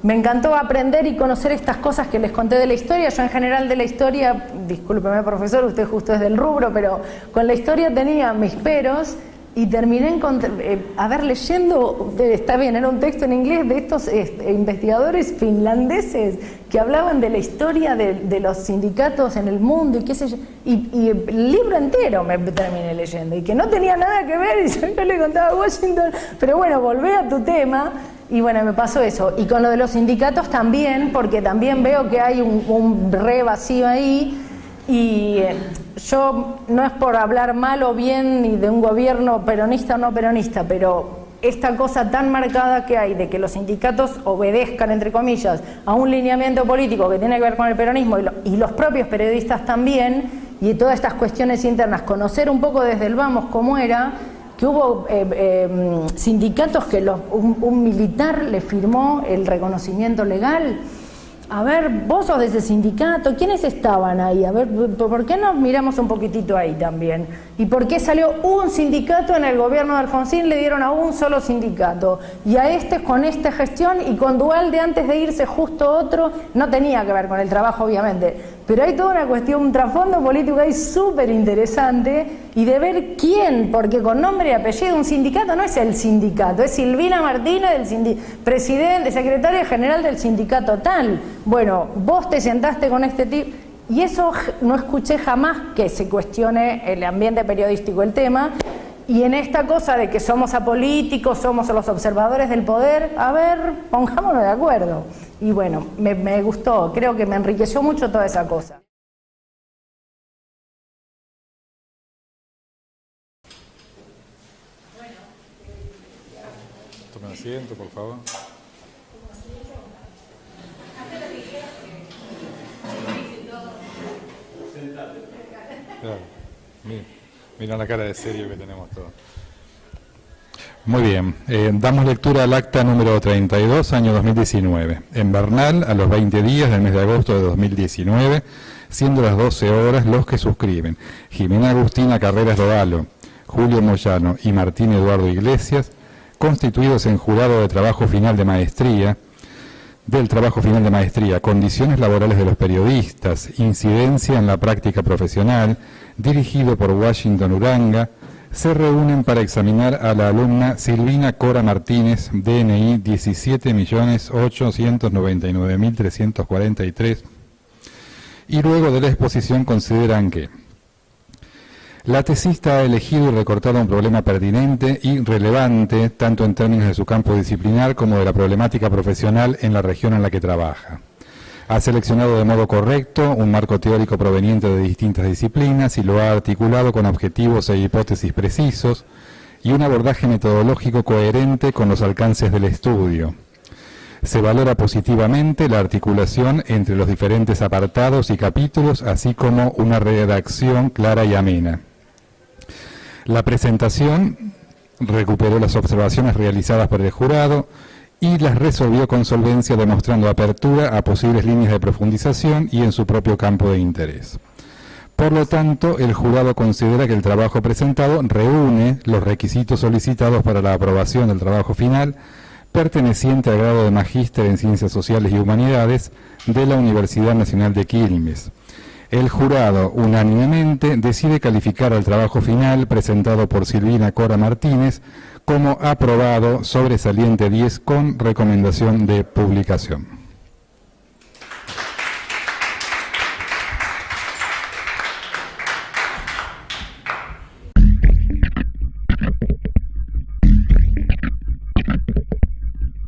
Me encantó aprender y conocer estas cosas que les conté de la historia. Yo en general de la historia, discúlpeme profesor, usted justo es del rubro, pero con la historia tenía mis peros y terminé leyendo, está bien, era un texto en inglés de estos investigadores finlandeses que hablaban de la historia de los sindicatos en el mundo y qué sé yo, y el libro entero me terminé leyendo y que no tenía nada que ver y yo le contaba a Washington, pero bueno, volvé a tu tema. Y bueno, me pasó eso. Y con lo de los sindicatos también, porque también veo que hay un re vacío ahí. Y yo no es por hablar mal o bien ni de un gobierno peronista o no peronista, pero esta cosa tan marcada que hay de que los sindicatos obedezcan, entre comillas, a un lineamiento político que tiene que ver con el peronismo y los propios periodistas también, y todas estas cuestiones internas, conocer un poco desde el vamos cómo era, que hubo sindicatos que un militar le firmó el reconocimiento legal. A ver, vos sos de ese sindicato, ¿quiénes estaban ahí? A ver, ¿por qué no miramos un poquitito ahí también? ¿Y por qué salió un sindicato en el gobierno de Alfonsín? Le dieron a un solo sindicato. Y a con esta gestión y con Duhalde antes de irse justo otro, no tenía que ver con el trabajo obviamente, pero hay toda una cuestión, un trasfondo político ahí súper interesante y de ver quién, porque con nombre y apellido un sindicato no es el sindicato, es Silvina Martínez, presidente, secretaria general del sindicato tal. Bueno, vos te sentaste con este tipo, y eso no escuché jamás que se cuestione el ambiente periodístico, el tema, y en esta cosa de que somos apolíticos, somos los observadores del poder, a ver, pongámonos de acuerdo. Y bueno, me gustó, creo que me enriqueció mucho toda esa cosa. Tomen asiento, por favor. Claro. Mira la cara de serio que tenemos todos. Muy bien, damos lectura al acta número 32, año 2019. En Bernal, a los 20 días del mes de agosto de 2019, siendo las 12 horas, los que suscriben: Jimena Agustina Carreras Rodalo, Julio Moyano y Martín Eduardo Iglesias, constituidos en jurado de trabajo final de maestría, condiciones laborales de los periodistas, incidencia en la práctica profesional, dirigido por Washington Uranga, se reúnen para examinar a la alumna Silvina Cora Martínez, DNI 17.899.343, y luego de la exposición consideran que la tesista ha elegido y recortado un problema pertinente y relevante, tanto en términos de su campo disciplinar como de la problemática profesional en la región en la que trabaja. Ha seleccionado de modo correcto un marco teórico proveniente de distintas disciplinas y lo ha articulado con objetivos e hipótesis precisos y un abordaje metodológico coherente con los alcances del estudio. Se valora positivamente la articulación entre los diferentes apartados y capítulos, así como una redacción clara y amena. La presentación recuperó las observaciones realizadas por el jurado y las resolvió con solvencia, demostrando apertura a posibles líneas de profundización y en su propio campo de interés. Por lo tanto, el jurado considera que el trabajo presentado reúne los requisitos solicitados para la aprobación del trabajo final, perteneciente al grado de Magíster en Ciencias Sociales y Humanidades de la Universidad Nacional de Quilmes. El jurado, unánimemente, decide calificar al trabajo final presentado por Silvina Cora Martínez como aprobado, sobresaliente 10, con recomendación de publicación.